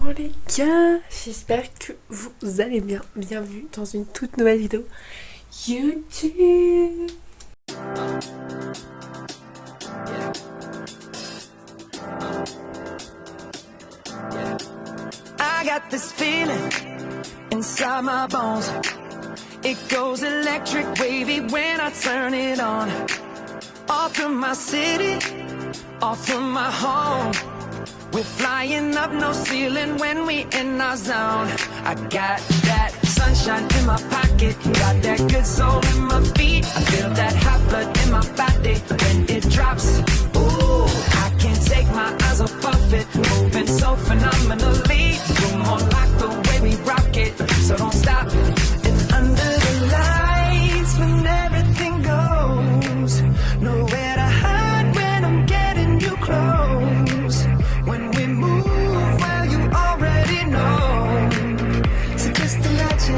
Hello les gars, j'espère que vous allez bien. Bienvenue dans une toute nouvelle vidéo YouTube. I got this feeling inside my bones. It goes electric wavy when I turn it on. Off from my city, off from my home. We're flying up, no ceiling when we in our zone. I got that sunshine in my pocket, got that good soul in my feet. I feel that hot blood in my body when it drops. Ooh, I can't take my eyes off it, moving so phenomenally. You're more like the way we rock it, so don't stop. And under the lights, when everything goes, nowhere to hide when I'm getting you close. When we move, well, you already know. So just imagine.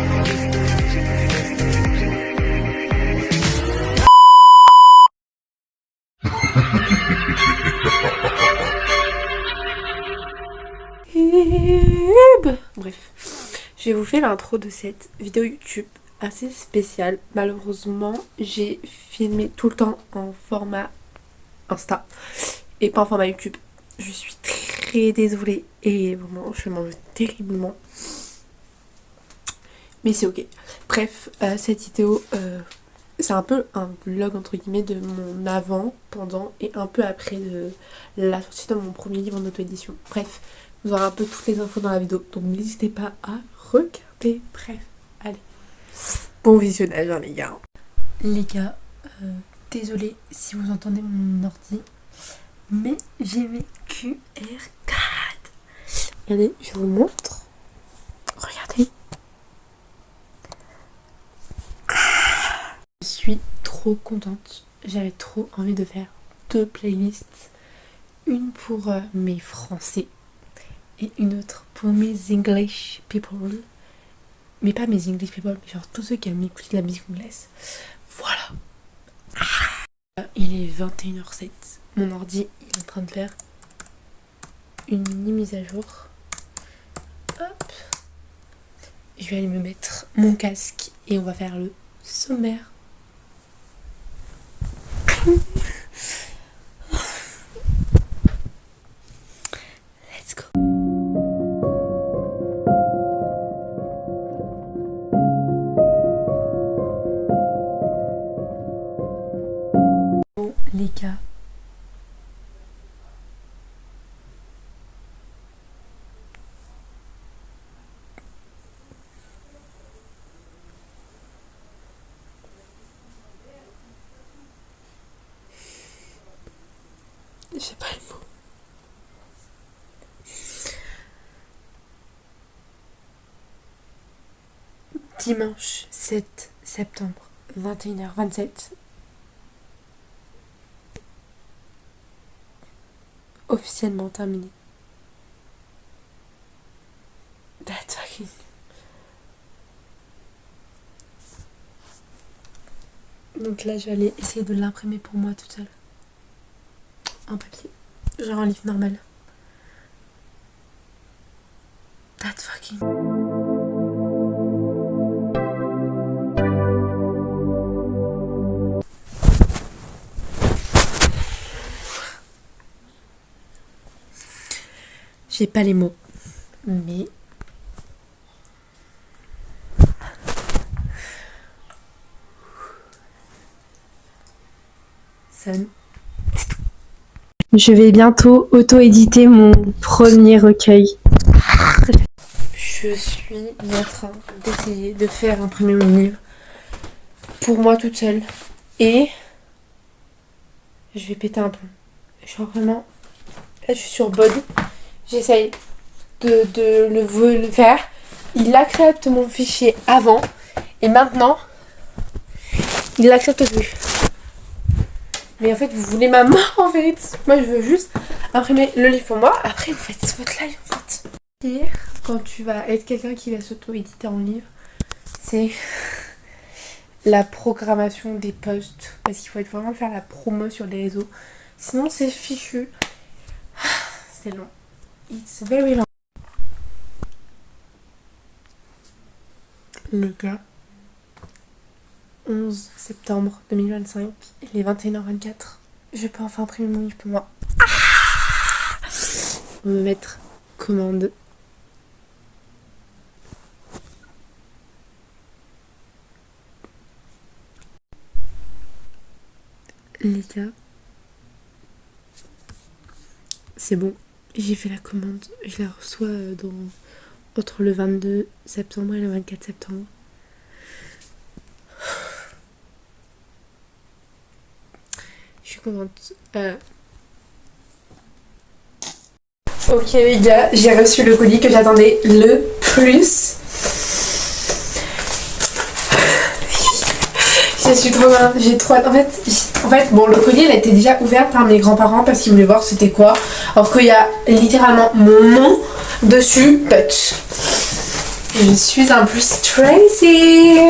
Bref, je vais vous faire l'intro de cette vidéo YouTube assez spéciale. Malheureusement, j'ai filmé tout le temps en format Insta et pas en format YouTube. Je suis très désolée et vraiment je m'en veux terriblement. Mais c'est ok. Bref, cette vidéo, c'est un peu un vlog entre guillemets de mon avant, pendant et un peu après de la sortie de mon premier livre en auto-édition. Bref, vous aurez un peu toutes les infos dans la vidéo, donc n'hésitez pas à regarder. Bref, allez, bon visionnage hein, les gars. Les gars, désolée si vous entendez mon ordi, mais j'ai mes QR4. Regardez, je vous montre. Regardez. Je suis trop contente. J'avais trop envie de faire 2 playlists. Une pour mes français et une autre pour mes English people. Mais pas mes English people, mais genre tous ceux qui aiment écouter de la musique anglaise. Voilà. Il est 21h07. Mon ordi est en train de faire une mini mise à jour. Hop. Je vais aller me mettre mon casque et on va faire le sommaire. Let's go. Bon les gars, j'ai pas les mots. Dimanche 7 septembre, 21h27. Officiellement terminé. That's fucking... Donc là, je vais aller essayer de l'imprimer pour moi toute seule. En papier. Genre un livre normal. That's fucking... J'ai pas les mots. Mais... Je vais bientôt auto-éditer mon premier recueil. Je suis en train d'essayer de faire imprimer mon livre pour moi toute seule. Et je vais péter un plomb. Genre vraiment... Là je suis sur Bod. J'essaye de le faire. Il accepte mon fichier avant. Et maintenant, il l'accepte plus. Mais en fait, vous voulez ma main en fait. Moi, je veux juste imprimer le livre pour moi. Après, vous faites votre live en fait. Pire, quand tu vas être quelqu'un qui va s'auto-éditer en livre, c'est la programmation des posts. Parce qu'il faut vraiment faire la promo sur les réseaux. Sinon, c'est fichu. C'est long. It's very long. le gars. 11 septembre 2025, il est 21h24. Je peux enfin imprimer mon livre pour moi. On va me mettre commande. Les gars, c'est bon, j'ai fait la commande. Je la reçois entre le 22 septembre et le 24 septembre. Je suis contente. Ok les gars, j'ai reçu le colis que j'attendais le plus. Je suis trop bien, j'ai trop hâte. En fait, bon, le colis elle a été déjà ouvert par mes grands-parents parce qu'ils voulaient voir c'était quoi. Alors qu'il y a littéralement mon nom dessus, but je suis un peu stressée.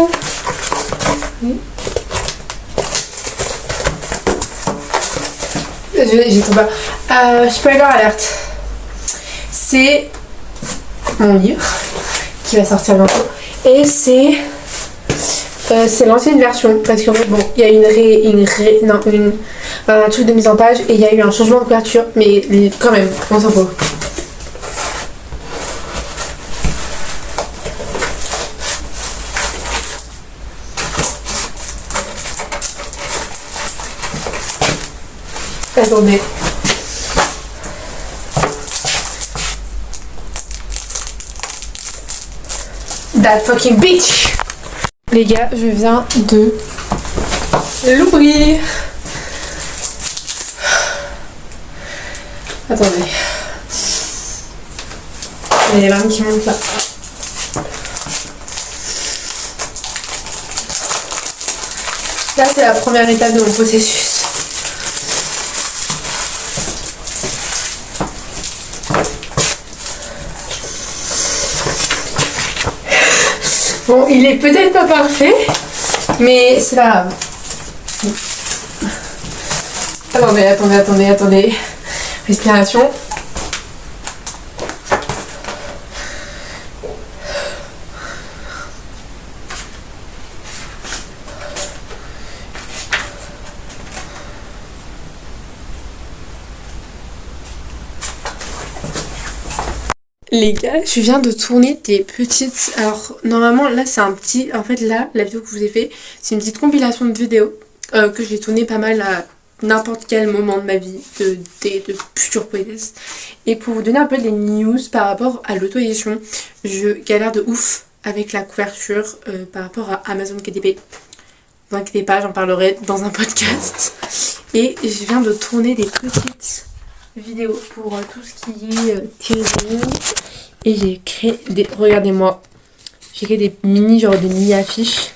J'ai trop peur. Spoiler alerte. C'est mon livre qui va sortir bientôt. Et c'est l'ancienne version. Parce qu'en fait, bon, il y a un truc de mise en page et il y a eu un changement de couverture. Mais quand même, on s'en fout. Attendez. That fucking bitch! Les gars, je viens de l'ouvrir. Attendez. Il y a les larmes qui montent là. Là, c'est la première étape de mon processus. Bon, il est peut-être pas parfait, mais c'est pas grave. Attendez. Respiration. Les gars, je viens de tourner des petites... Alors, normalement, là, c'est un petit... En fait, là, la vidéo que je vous ai fait, c'est une petite compilation de vidéos que j'ai tourné pas mal à n'importe quel moment de ma vie, de future poétesse. Et pour vous donner un peu des news par rapport à l'auto-édition, je galère de ouf avec la couverture par rapport à Amazon KDP. Ne vous inquiétez pas, j'en parlerai dans un podcast. Et je viens de tourner des petites vidéos pour tout ce qui est teasing. Et j'ai créé des... Regardez-moi. J'ai créé des mini affiches.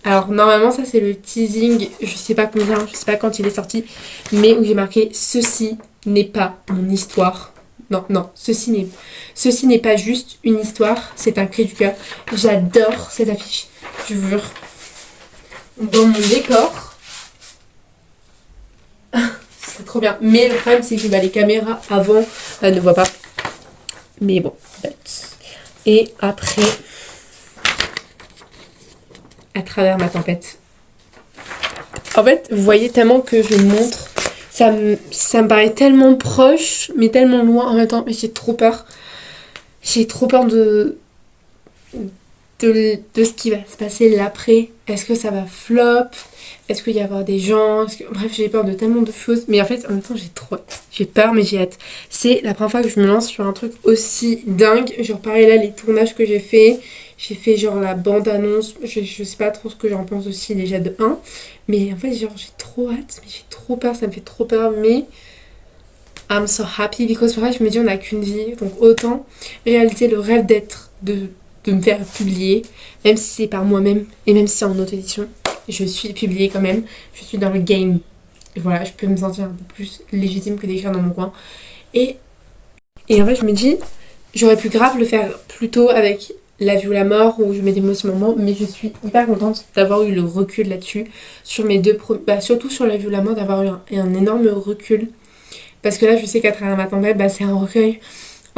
Alors normalement ça c'est le teasing, je sais pas combien, je sais pas quand il est sorti, mais où j'ai marqué ceci n'est pas mon histoire. Non, ceci n'est pas juste une histoire, c'est un cri du cœur. J'adore cette affiche, je vous jure. Dans mon décor, c'est trop bien. Mais le problème c'est que les caméras avant ne voient pas. Mais bon, et après, à travers ma tempête. En fait, vous voyez tellement que je montre, ça me paraît tellement proche, mais tellement loin en même temps. Mais j'ai trop peur. J'ai trop peur de ce qui va se passer l'après. Est-ce que ça va flop? Est-ce qu'il va y avoir des gens? Bref, j'ai peur de tellement de choses. Mais en fait, en même temps, j'ai trop hâte. J'ai peur, mais j'ai hâte. C'est la première fois que je me lance sur un truc aussi dingue. Genre, pareil, là, les tournages que j'ai fait. J'ai fait genre la bande-annonce. Je sais pas trop ce que j'en pense aussi déjà de 1. Mais en fait, genre, j'ai trop hâte. Mais j'ai trop peur. Ça me fait trop peur. Mais I'm so happy. Because pareil, je me dis, on n'a qu'une vie. Donc, autant réaliser le rêve de me faire publier. Même si c'est par moi-même. Et même si c'est en auto-édition. Je suis publiée quand même. Je suis dans le game. Et voilà, je peux me sentir un peu plus légitime que d'écrire dans mon coin. Et en fait, je me dis, j'aurais pu grave le faire plus tôt avec La vie ou la mort, où je mets des mots sur mon moment, mais je suis hyper contente d'avoir eu le recul là-dessus. Sur mes deux surtout sur La vie ou la mort, d'avoir eu un énorme recul. Parce que là, je sais qu'à travers ma tempête, c'est un recueil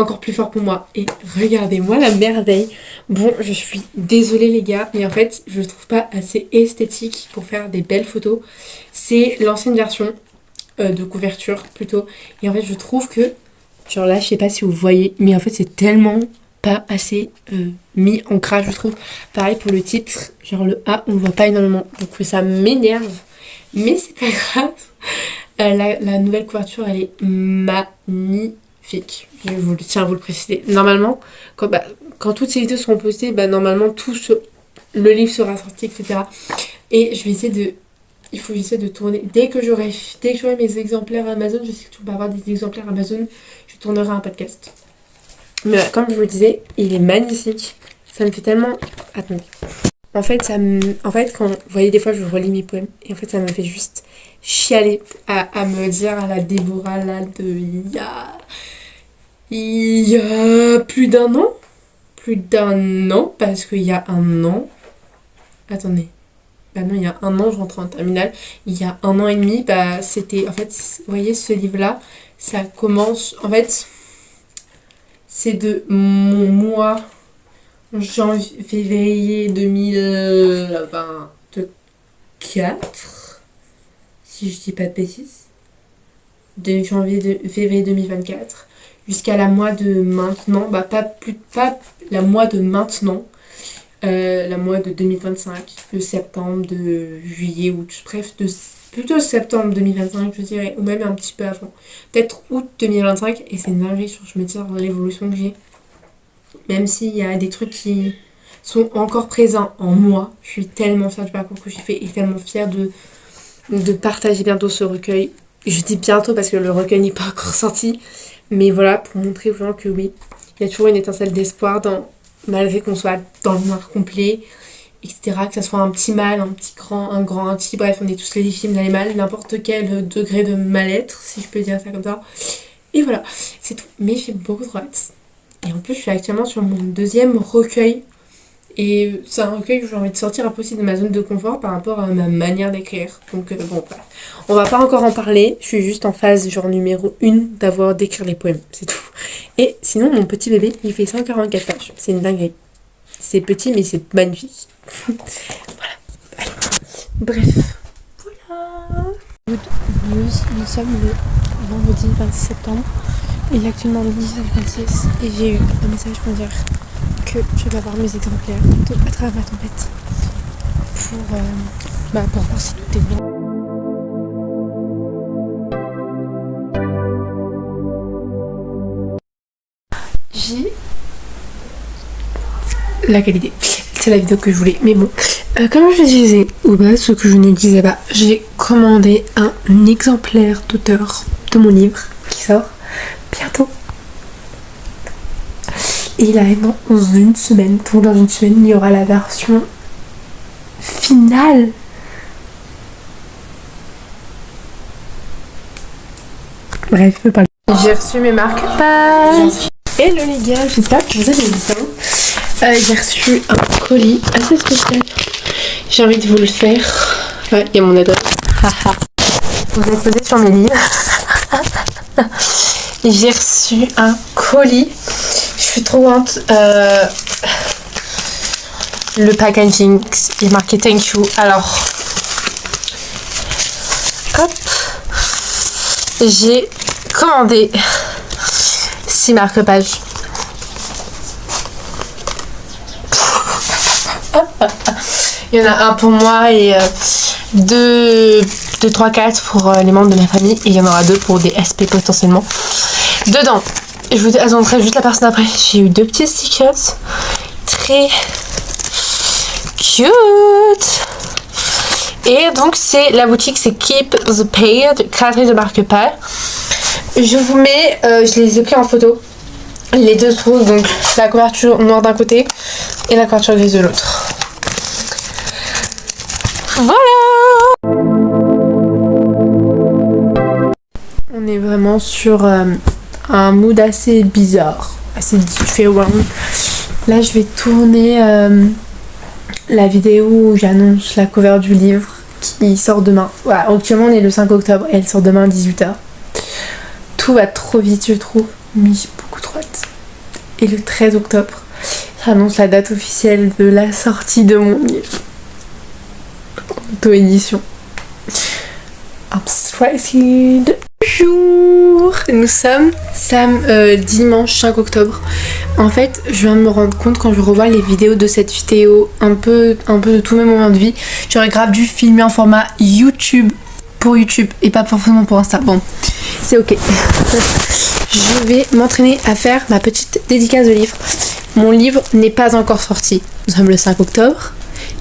encore plus fort pour moi. Et regardez-moi la merveille. Bon, je suis désolée les gars, mais en fait, je le trouve pas assez esthétique pour faire des belles photos. C'est l'ancienne version de couverture plutôt. Et en fait, je trouve que, genre là, je sais pas si vous voyez, mais en fait, c'est tellement pas assez mis en gras, je trouve. Pareil pour le titre, genre le A, on le voit pas énormément. Donc ça m'énerve, mais c'est pas grave. La nouvelle couverture, elle est magnifique. Je tiens à vous le préciser. Normalement, quand toutes ces vidéos seront postées, normalement, le livre sera sorti, etc. Et je vais essayer de... Il faut que j'essaie de tourner. Dès que j'aurai mes exemplaires Amazon, je sais que tu peux avoir des exemplaires Amazon, je tournerai un podcast. Mais comme je vous le disais, il est magnifique. Ça me fait tellement... Attendez. En fait, quand vous voyez, des fois, je relis mes poèmes. Et en fait, ça me fait juste chialer à me dire à la Déborah, là, il y a plus d'un an. Plus d'un an, parce qu'il y a un an... Attendez. Non, il y a un an, je rentrais en terminale. Il y a un an et demi, c'était... En fait, vous voyez, ce livre-là, ça commence... En fait, c'est de mon mois... février 2024, si je dis pas de bêtises, de février 2024 jusqu'à la mois de maintenant, pas la mois de maintenant, la mois de 2025, de septembre, de juillet, août, bref, plutôt septembre 2025 je dirais, ou même un petit peu avant, peut-être août 2025, et c'est une dinguerie, je me tire dans l'évolution que j'ai. Même s'il y a des trucs qui sont encore présents en moi, je suis tellement fière du parcours que j'ai fait et tellement fière de partager bientôt ce recueil. Je dis bientôt parce que le recueil n'est pas encore sorti. Mais voilà, pour montrer aux gens que oui, il y a toujours une étincelle d'espoir malgré qu'on soit dans le noir complet, etc. Que ça soit un petit mal, un petit grand, un grand, un petit, bref, on est tous légitimes d'aller mal, n'importe quel degré de mal-être, si je peux dire ça comme ça. Et voilà, c'est tout. Mais j'ai beaucoup trop hâte. Et en plus, je suis actuellement sur mon deuxième recueil. Et c'est un recueil que j'ai envie de sortir un peu aussi de ma zone de confort par rapport à ma manière d'écrire. Donc bon, voilà. On va pas encore en parler. Je suis juste en phase genre numéro 1 d'écrire les poèmes. C'est tout. Et sinon, mon petit bébé, il fait 144 pages. C'est une dinguerie. C'est petit, mais c'est magnifique. Voilà. Allez. Bref. Voilà. Nous sommes le vendredi 26 septembre. Il est actuellement le 19h26 et j'ai eu un message pour dire que je vais avoir mes exemplaires à travers ma tempête pour voir si tout est bien. J'ai la qualité. C'est la vidéo que je voulais, mais bon. Comme je disais, ou ce que je ne disais pas, j'ai commandé un exemplaire d'auteur de mon livre qui sort bientôt. Et il arrive dans une semaine. Donc dans une semaine, il y aura la version finale. Bref, je peux parler. J'ai reçu mes marque-pages. Hello les gars, j'espère que vous allez bien. J'ai reçu un colis assez spécial. J'ai envie de vous le faire. Ouais, il y a mon adresse. Vous êtes posé sur mes livres. J'ai reçu un colis. Je suis trop contente. Le packaging est marqué thank you. Alors, hop, j'ai commandé 6 marque-pages. Il y en a un pour moi et 2, 3, 4 pour les membres de ma famille. Et il y en aura 2 pour des SP potentiellement. Dedans, je vous montrerai juste la personne après. J'ai eu 2 petits stickers. Très cute. Et donc c'est la boutique, c'est Keep the Page, créatrice de marque-pages. Je vous mets, je les ai pris en photo. Les deux trous, donc la couverture noire d'un côté et la couverture grise de l'autre. Voilà. On est vraiment sur un mood assez bizarre, assez différent. Là je vais tourner la vidéo où j'annonce la cover du livre qui sort demain. Voilà, actuellement on est le 5 octobre et elle sort demain à 18h. Tout va trop vite je trouve, mais j'ai beaucoup trop hâte. Et le 13 octobre, j'annonce la date officielle de la sortie de mon livre. Auto-édition. I'm stressed. Bonjour. Nous sommes dimanche 5 octobre. En fait, je viens de me rendre compte quand je revois les vidéos de cette vidéo, un peu de tous mes moments de vie, j'aurais grave dû filmer en format YouTube pour YouTube et pas forcément pour Insta. Bon, c'est ok. Je vais m'entraîner à faire ma petite dédicace de livre. Mon livre n'est pas encore sorti. Nous sommes le 5 octobre.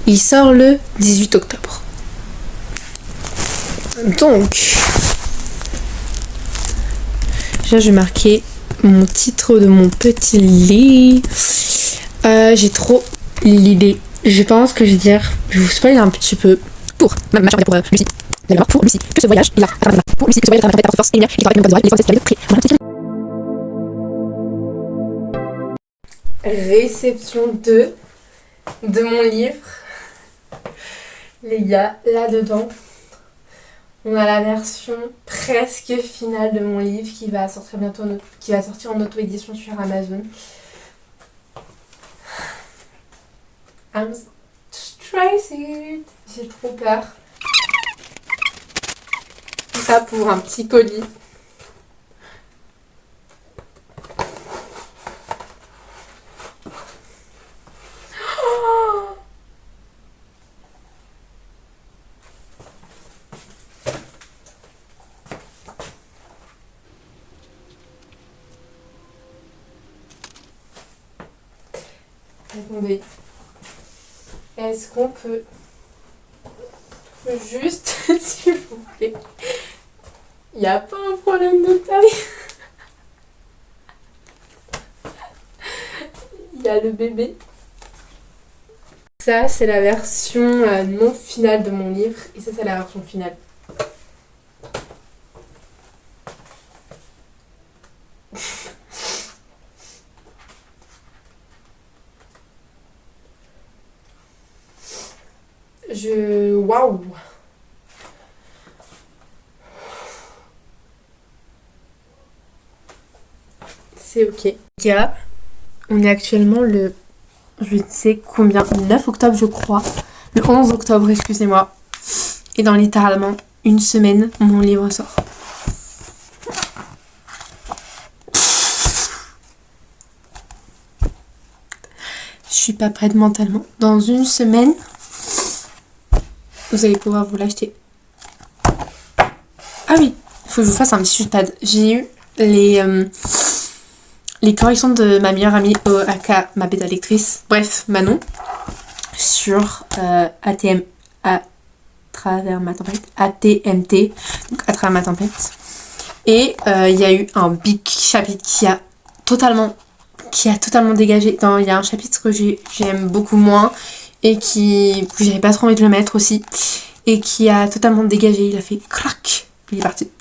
Il sort le 18 octobre. Donc, déjà je vais marquer mon titre de mon petit livre. J'ai trop l'idée. Je pense que je vais dire, je vais vous spoiler un petit peu. Pour Lucie. Pour Lucie, que ce voyage est là. Pour Lucie, que ce voyage est là. Force et lumière. Il travaille comme les forces réception 2 de mon livre. Les gars, là-dedans, on a la version presque finale de mon livre qui va sortir bientôt, qui va sortir en auto-édition sur Amazon. I'm stressed. J'ai trop peur. Tout ça pour un petit colis. Attendez. Est-ce qu'on peut juste, s'il vous plaît, il n'y a pas un problème de taille. Il y a le bébé. Ça, c'est la version non finale de mon livre. Et ça, c'est la version finale. Waouh! C'est ok. Gars, on est actuellement le... je ne sais combien, le 9 octobre je crois. Le 11 octobre, excusez-moi. Et dans littéralement une semaine, mon livre sort. Je suis pas prête mentalement. Dans une semaine, vous allez pouvoir vous l'acheter. Ah oui, il faut que je vous fasse un petit pad. J'ai eu les corrections de ma meilleure amie, aka ma bêta lectrice, bref, Manon, sur ATM, à travers ma tempête, ATMT, donc à travers ma tempête. Et il y a eu un big chapitre qui a totalement dégagé. Il y a un chapitre que j'aime beaucoup moins et que j'avais pas trop envie de le mettre aussi, et qui a totalement dégagé. Il a fait crac, il est parti.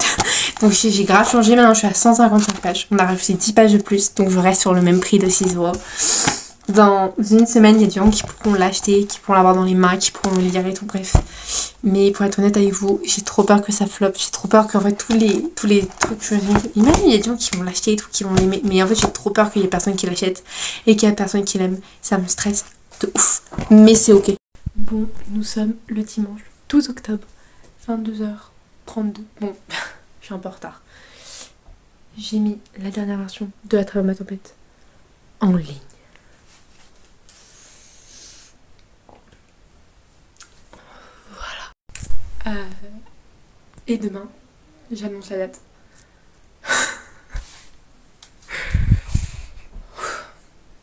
Donc j'ai grave changé, maintenant je suis à 155 pages. On a rajouté 10 pages de plus, donc je reste sur le même prix de 6 €. Dans une semaine, il y a des gens qui pourront l'acheter, qui pourront l'avoir dans les mains, qui pourront le lire et tout, bref. Mais pour être honnête avec vous, j'ai trop peur que ça floppe. J'ai trop peur qu'en fait tous les trucs que et même il y a des gens qui vont l'acheter et tout, qui vont l'aimer. Mais en fait j'ai trop peur qu'il y ait personne qui l'achète et qu'il y ait personne qui l'aime. Ça me stresse de ouf. Mais c'est ok. Bon, nous sommes le dimanche 12 octobre, 22h32. Bon, je suis un peu en retard. J'ai mis la dernière version de À travers ma tempête en ligne. Et demain, j'annonce la date.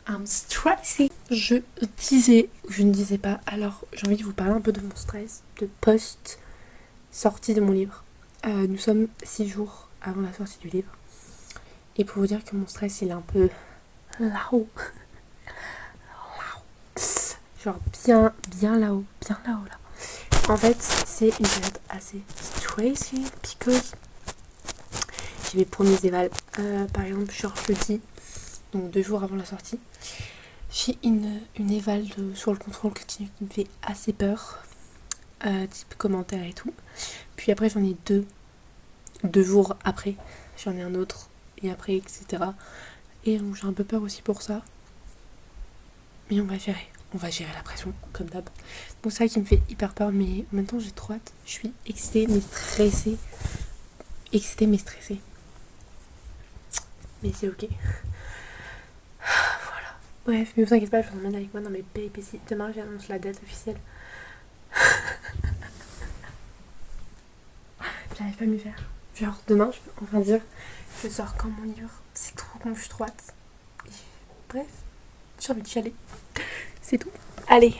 I'm stressed. Je ne disais pas, alors j'ai envie de vous parler un peu de mon stress de post-sortie de mon livre. Nous sommes 6 jours avant la sortie du livre. Et pour vous dire que mon stress, il est un peu là-haut. Genre bien là-haut là. En fait, c'est une période assez stressing because j'ai mes premiers évals. Par exemple, genre jeudi, donc 2 jours avant la sortie, j'ai une éval sur le contrôle continu qui me fait assez peur, type commentaire et tout. Puis après, j'en ai 2 jours après, j'en ai un autre, et après, etc. Et donc j'ai un peu peur aussi pour ça. Mais on va gérer. On va gérer la pression, comme d'hab. Donc c'est ça qui me fait hyper peur, mais en même temps j'ai trop hâte. Je suis excitée mais stressée. Excitée mais stressée. Mais c'est ok. Voilà. Bref, mais vous inquiétez pas, je vous emmène avec moi dans mes péripéties. Demain j'annonce la date officielle. J'arrive pas à m'y faire. Genre demain, je peux enfin dire, je sors quand mon livre. C'est trop con, je suis trop hâte. Et bref, j'ai envie d'y aller. C'est tout. Allez,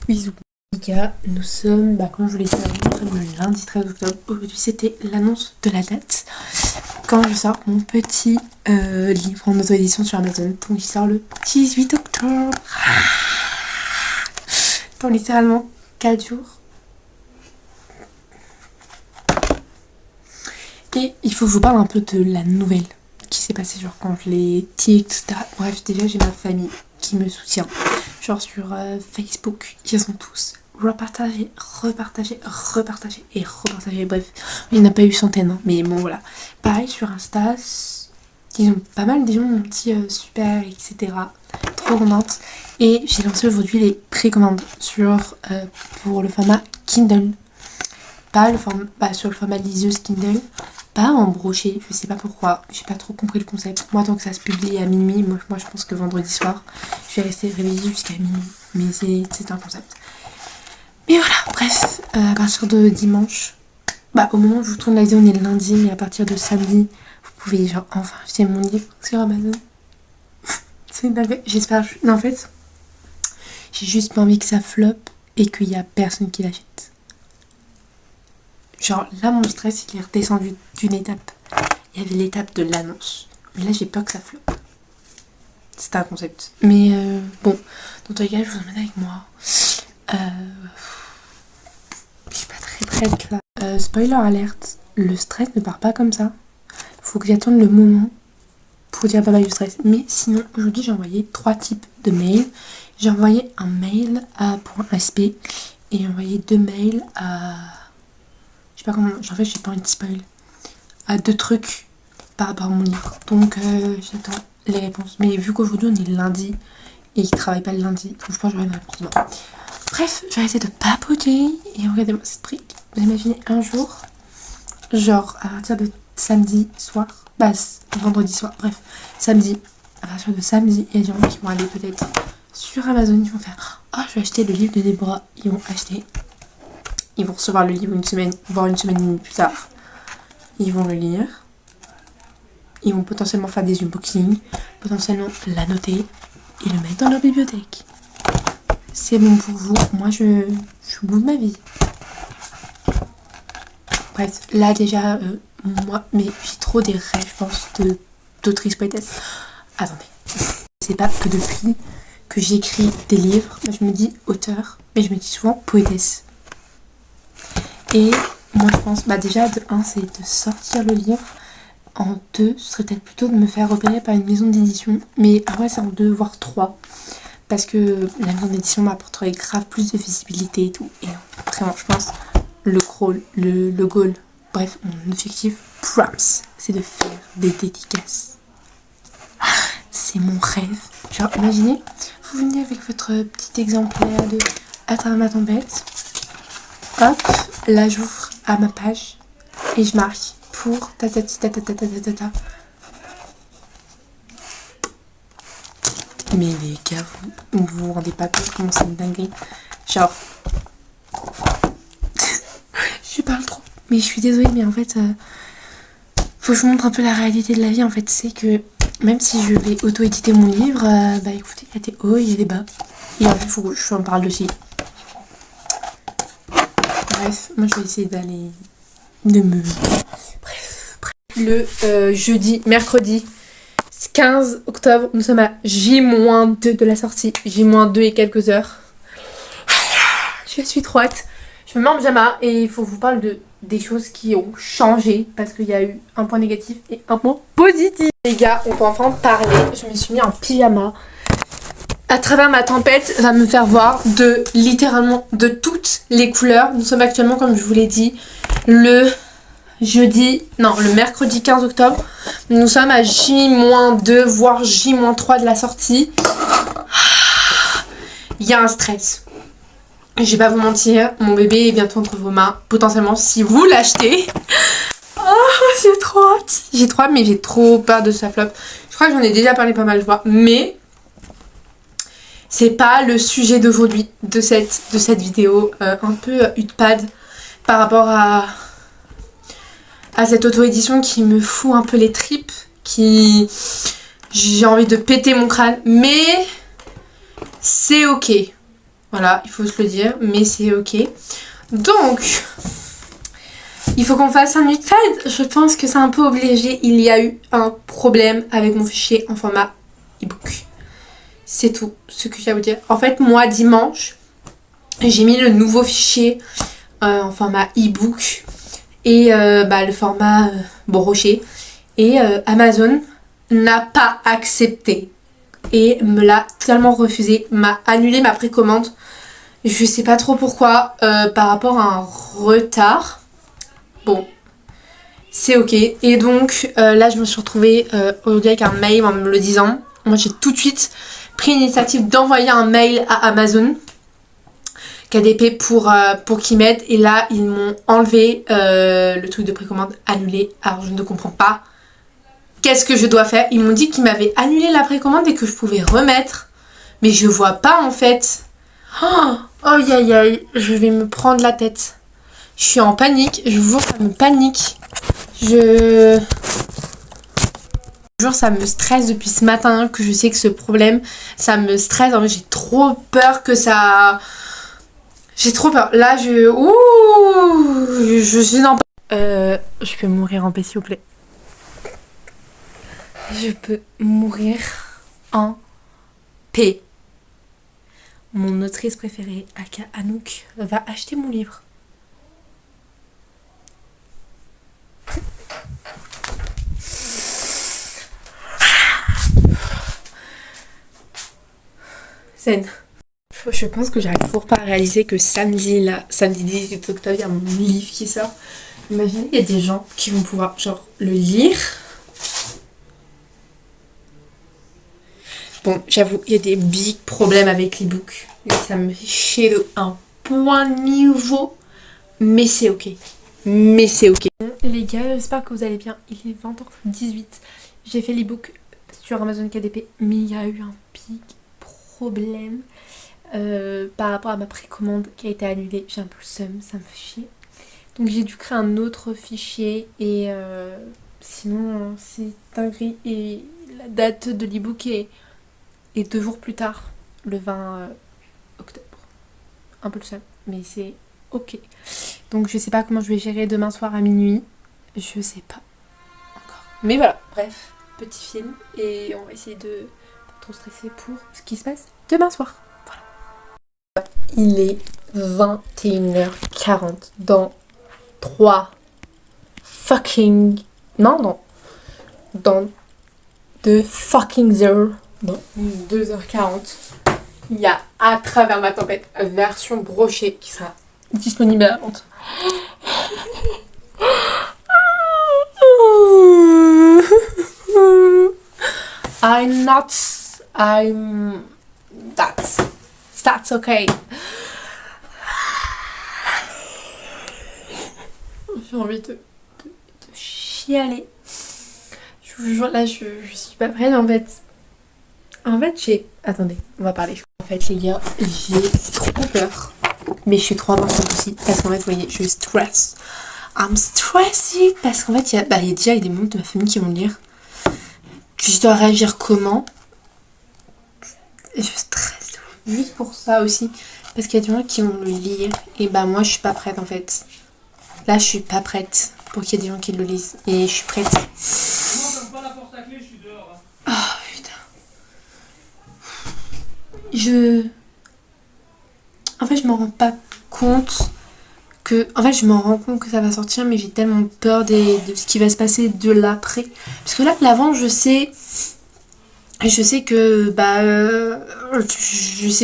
bisous. Les gars, nous sommes, comme je vous l'ai dit, le lundi 13 octobre. Aujourd'hui, c'était l'annonce de la date. Quand je sors mon petit livre en auto-édition sur Amazon. Donc il sort le 18 octobre. Dans littéralement 4 jours. Et il faut que je vous parle un peu de la nouvelle qui s'est passée, genre quand je l'ai dit, etc. Bref, déjà j'ai ma famille qui me soutient. Genre sur Facebook, ils ont tous repartagé. Bref, il n'y en a pas eu centaines, hein, mais bon voilà. Pareil sur Insta, ils ont pas mal, des gens m'ont dit super, etc. Trop contente. Et j'ai lancé aujourd'hui les précommandes pour le format Kindle. Pas le format, sur le format liseuse Kindle. Pas en brochet, je sais pas pourquoi, j'ai pas trop compris le concept. Moi, tant que ça se publie à minuit, moi je pense que vendredi soir, je vais rester réveillée jusqu'à minuit. Mais c'est un concept. Mais voilà, bref, à partir de dimanche, au moment où je vous tourne la vidéo, on est le lundi, mais à partir de samedi, vous pouvez genre enfin acheter mon livre sur Amazon. C'est dingue, j'espère. Non, en fait, j'ai juste pas envie que ça floppe et qu'il y a personne qui l'achète. Genre là mon stress il est redescendu d'une étape. Il y avait l'étape de l'annonce. Mais là j'ai peur que ça floppe. C'est un concept. Mais bon, dans tous les cas je vous emmène avec moi. Je suis pas très prête là. Spoiler alerte, le stress ne part pas comme ça. Faut que j'attende le moment pour dire bye bye au stress. Mais sinon aujourd'hui j'ai envoyé 3 types de mails. J'ai envoyé un mail pour un SP et j'ai envoyé 2 mails à... Je sais pas comment, en fait j'ai pas envie de spoil. À 2 trucs par rapport à mon livre. Donc j'attends les réponses. Mais vu qu'aujourd'hui on est le lundi et ils travaillent pas le lundi, donc je pense que j'aurai une réponse demain. Bref, je vais essayer de papoter et regardez-moi cette brique. Vous imaginez un jour, genre à partir de samedi soir, vendredi soir, bref, samedi, à partir de samedi, il y a des gens qui vont aller peut-être sur Amazon, ils vont faire « Oh, je vais acheter le livre de Déborah ». Ils vont acheter. Ils vont recevoir le livre une semaine, voire une semaine et demie plus tard. Ils vont le lire. Ils vont potentiellement faire des unboxings, potentiellement l'annoter et le mettre dans leur bibliothèque. C'est bon pour vous. Moi, je suis au bout de ma vie. Bref, là déjà, moi, mais j'ai trop des rêves, je pense, d'autrice poétesse. Attendez. C'est pas que depuis que j'écris des livres, je me dis auteur, mais je me dis souvent poétesse. Et moi je pense, déjà de 1 c'est de sortir le livre, en 2 ce serait peut-être plutôt de me faire repérer par une maison d'édition, mais après c'est en 2 voire 3, parce que la maison d'édition m'apporterait grave plus de visibilité et tout, et vraiment je pense le goal, bref mon objectif, proms, c'est de faire des dédicaces. C'est mon rêve. Genre imaginez, vous venez avec votre petit exemplaire de À travers ma tempête. Hop, là j'ouvre à ma page et je marque pour tatati tatatata. Mais les gars, vous rendez pas compte comment c'est une dinguerie. Genre, je parle trop. Mais je suis désolée, mais en fait, faut que je vous montre un peu la réalité de la vie. En fait, c'est que même si je vais auto-éditer mon livre, écoutez, il y a des hauts, il y a des bas. Et en fait, faut que je en parle aussi. Bref, moi je vais essayer Bref. Le mercredi 15 octobre, nous sommes à J-2 de la sortie. J-2 et quelques heures. Je suis trop hâte. Je me mets en pyjama et il faut que je vous parle des choses qui ont changé. Parce qu'il y a eu un point négatif et un point positif. Les gars, on peut enfin parler. Je me suis mis en pyjama. À travers ma tempête va me faire voir littéralement de toutes les couleurs. Nous sommes actuellement, comme je vous l'ai dit, le le mercredi 15 octobre. Nous sommes à J-2, voire J-3 de la sortie. Il y a un stress. Je vais pas vous mentir, mon bébé est bientôt entre vos mains. Potentiellement, si vous l'achetez. Oh, j'ai trop hâte. J'ai trop hâte, mais j'ai trop peur de sa flop. Je crois que j'en ai déjà parlé pas mal de fois. Mais c'est pas le sujet d'aujourd'hui, de cette vidéo. Un peu utpad par rapport à cette auto-édition qui me fout un peu les tripes. J'ai envie de péter mon crâne. Mais c'est ok. Voilà, il faut se le dire, mais c'est ok. Donc, il faut qu'on fasse un utpad. Je pense que c'est un peu obligé. Il y a eu un problème avec mon fichier en format ebook. C'est tout ce que j'ai à vous dire. En fait, moi, dimanche, j'ai mis le nouveau fichier en format ebook et le format broché. Et Amazon n'a pas accepté et me l'a totalement refusé, m'a annulé ma précommande. Je sais pas trop pourquoi, par rapport à un retard. Bon, c'est ok. Et donc là je me suis retrouvée aujourd'hui avec un mail en me le disant. Moi j'ai tout de suite pris l'initiative d'envoyer un mail à Amazon KDP pour qu'ils m'aident. Et là ils m'ont enlevé le truc de précommande, annulé. Alors je ne comprends pas. Qu'est-ce que je dois faire? Ils m'ont dit qu'ils m'avaient annulé la précommande et que je pouvais remettre. Mais je vois pas en fait. Oh, aïe aïe aïe, je vais me prendre la tête. Je suis en panique, je vous jure, ça me panique. Je vous jure, ça me stresse depuis ce matin que je sais que ce problème, ça me stresse. En fait, j'ai trop peur que ça... J'ai trop peur. Là, je suis en... Je peux mourir en paix, s'il vous plaît. Je peux mourir en paix. Mon autrice préférée, Aka Anouk, va acheter mon livre. Zen. Je pense que j'arrive toujours pas à réaliser que samedi 18 octobre, il y a mon livre qui sort. Imaginez, il y a des gens qui vont pouvoir genre le lire. Bon, j'avoue, il y a des big problèmes avec l'ebook. Ça me fait chier de un point niveau. Mais c'est ok. Mais c'est ok. Bon, les gars, j'espère que vous allez bien. Il est 20h18. J'ai fait l'ebook sur Amazon KDP. Mais il y a eu un big problème par rapport à ma précommande qui a été annulée. J'ai un peu le seum, ça me fait chier. Donc j'ai dû créer un autre fichier. Et sinon, c'est dinguerie. Et la date de l'ebook est 2 jours plus tard, le 20 octobre. Un peu le seum, mais c'est ok. Donc je sais pas comment je vais gérer demain soir à minuit. Je sais pas encore. Mais voilà, bref, petit film. Et on va essayer de pas trop stresser pour ce qui se passe demain soir. Voilà. Il est 21h40 dans 3 fucking... Non. Dans 2 fucking heures. Bon, 2h40, il y a À travers ma tempête version brochée qui sera disponible à la vente. That's okay. J'ai envie de chialer. Je vous jure, là, je suis pas prête en fait. Attendez, on va parler. En fait, les gars, j'ai trop peur. Mais je suis trop importante aussi. Parce qu'en fait, vous voyez, je stress. I'm stressed. Parce qu'en fait, il y a déjà des membres de ma famille qui vont le lire. Je dois réagir comment? Et je stresse. Juste pour ça aussi. Parce qu'il y a des gens qui vont le lire. Et moi, je suis pas prête en fait. Là, je suis pas prête pour qu'il y ait des gens qui le lisent. Et je suis prête. Oh putain. En fait, je m'en rends pas compte que... En fait, je m'en rends compte que ça va sortir, mais j'ai tellement peur de ce qui va se passer de l'après. Parce que là, l'avant, je sais que... je sais que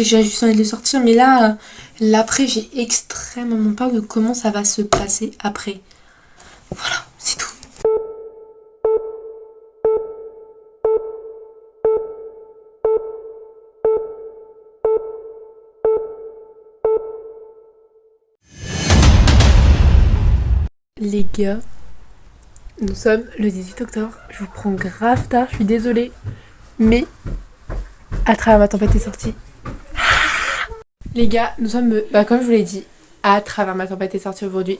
j'ai juste envie de le sortir, mais là, l'après, j'ai extrêmement peur de comment ça va se passer après. Voilà, c'est tout. Les gars, nous sommes le 18 octobre. Je vous prends grave tard, je suis désolée. Mais à travers ma tempête est sortie. Les gars, nous sommes, comme je vous l'ai dit, à travers ma tempête est sortie aujourd'hui.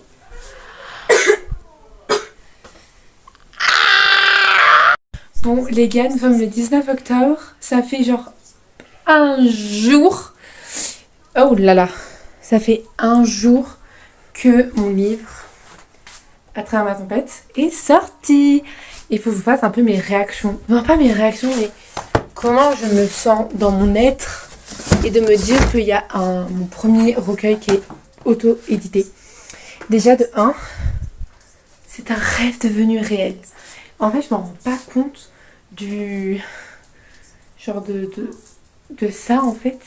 Bon les gars, nous sommes le 19 octobre. Ça fait genre un jour. Oh là là. Ça fait un jour que mon livre à travers ma tempête est sorti. Il faut que je vous fasse un peu mes réactions. Non, pas mes réactions, mais comment je me sens dans mon être. Et de me dire qu'il y a mon premier recueil qui est auto-édité. Déjà de 1, c'est un rêve devenu réel. En fait, je m'en rends pas compte du genre de ça en fait.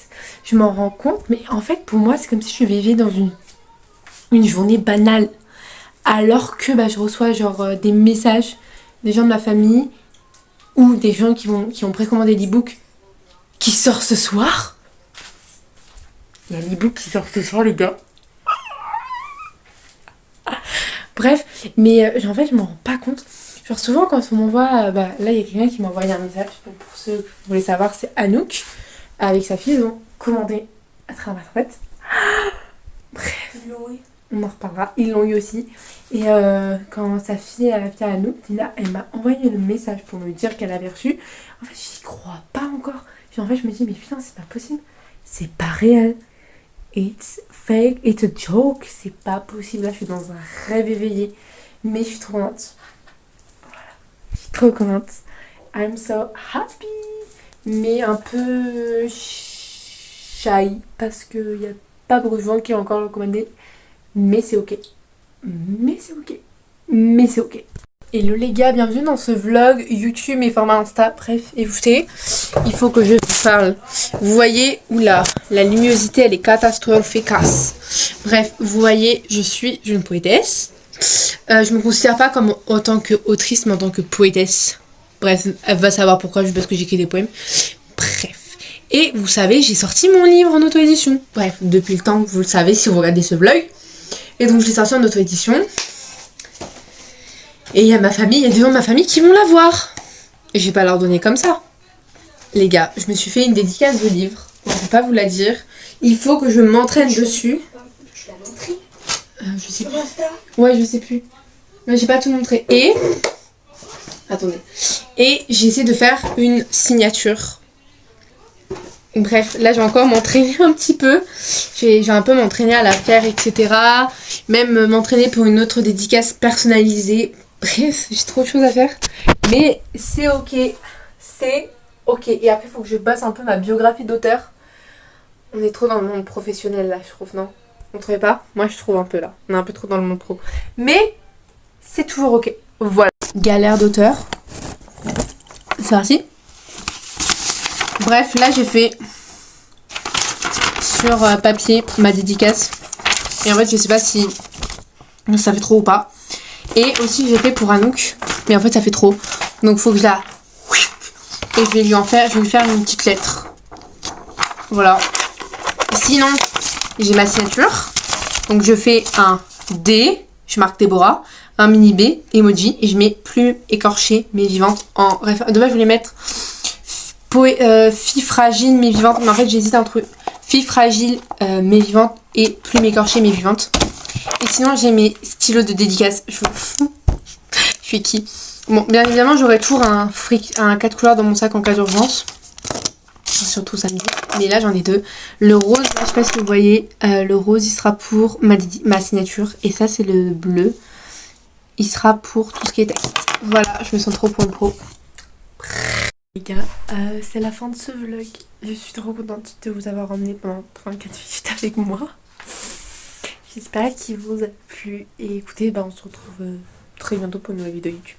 Je m'en rends compte, mais en fait pour moi c'est comme si je vivais dans une journée banale. Alors que je reçois genre des messages des gens de ma famille ou des gens qui ont précommandé l'e-book qui sort ce soir. Il y a l'e-book qui sort ce soir les gars. Bref, mais en fait je m'en rends pas compte. Genre souvent quand on m'envoie, là il y a quelqu'un qui m'a envoyé un message, donc pour ceux que vous voulez savoir c'est Anouk, avec sa fille, ils ont commandé à travers ma tempête. Bref, on en reparlera, ils l'ont eu aussi. Et quand sa fille, la fille Anouk, Dina, elle m'a envoyé le message pour me dire qu'elle avait reçu. En fait j'y crois pas encore. Et en fait je me dis mais putain c'est pas possible, c'est pas réel. It's fake, it's a joke, c'est pas possible. Là je suis dans un rêve éveillé, mais je suis trop contente. Trop contente. I'm so happy. Mais un peu shy parce qu'il n'y a pas beaucoup de gens qui ont encore recommandé. Mais c'est ok. Mais c'est ok. Mais c'est ok. Hello les gars, bienvenue dans ce vlog YouTube et format Insta. Bref, écoutez, il faut que je vous parle. Vous voyez, oula, la luminosité elle est catastrophique. Bref, vous voyez, je suis une poétesse. Je me considère pas comme en tant qu'autrice, mais en tant que poétesse. Bref, elle va savoir pourquoi, juste parce que j'écris des poèmes. Bref. Et vous savez, j'ai sorti mon livre en auto-édition. Bref, depuis le temps que vous le savez si vous regardez ce vlog. Et donc je l'ai sorti en auto-édition. Et il y a ma famille, il y a des gens de ma famille qui vont la voir. Et je vais pas leur donner comme ça. Les gars, je me suis fait une dédicace de livre. Je vais pas vous la dire. Il faut que je m'entraîne dessus. Je sais plus. Ouais, je sais plus. Mais j'ai pas tout montré. Et attendez. Et j'ai essayé de faire une signature. Bref, là je vais encore m'entraîner un petit peu. Je vais un peu m'entraîner à la faire, etc. Même m'entraîner pour une autre dédicace personnalisée. Bref, j'ai trop de choses à faire. Mais c'est ok. C'est ok. Et après, il faut que je bosse un peu ma biographie d'auteur. On est trop dans le monde professionnel là, je trouve, non ? On trouvait pas ? Moi je trouve un peu là. On est un peu trop dans le monde pro. Mais c'est toujours ok. Voilà. Galère d'auteur. C'est parti. Bref, là j'ai fait sur papier ma dédicace. Et en fait je sais pas si ça fait trop ou pas. Et aussi j'ai fait pour Anouk. Mais en fait ça fait trop. Donc faut que je la... Et je vais lui faire une petite lettre. Voilà. Sinon, j'ai ma signature. Donc je fais un D, je marque Déborah, un mini B, emoji, et je mets plume écorchée, mais vivante en référence. De base je voulais mettre fille fragile mais vivante, mais en fait j'hésite entre fille fragile mais vivante et plume écorchée mais vivante. Et sinon j'ai mes stylos de dédicace. Je suis qui? Bon, bien évidemment j'aurai toujours un 4 couleurs dans mon sac en cas d'urgence. Surtout samedi, mais là j'en ai 2. Le rose, là, je sais pas si vous voyez, le rose il sera pour ma signature, et ça c'est le bleu, il sera pour tout ce qui est texte. Voilà, je me sens trop pour le pro. Les gars, c'est la fin de ce vlog. Je suis trop contente de vous avoir emmené pendant 34 minutes avec moi. J'espère qu'il vous a plu, et écoutez, on se retrouve très bientôt pour une nouvelle vidéo YouTube.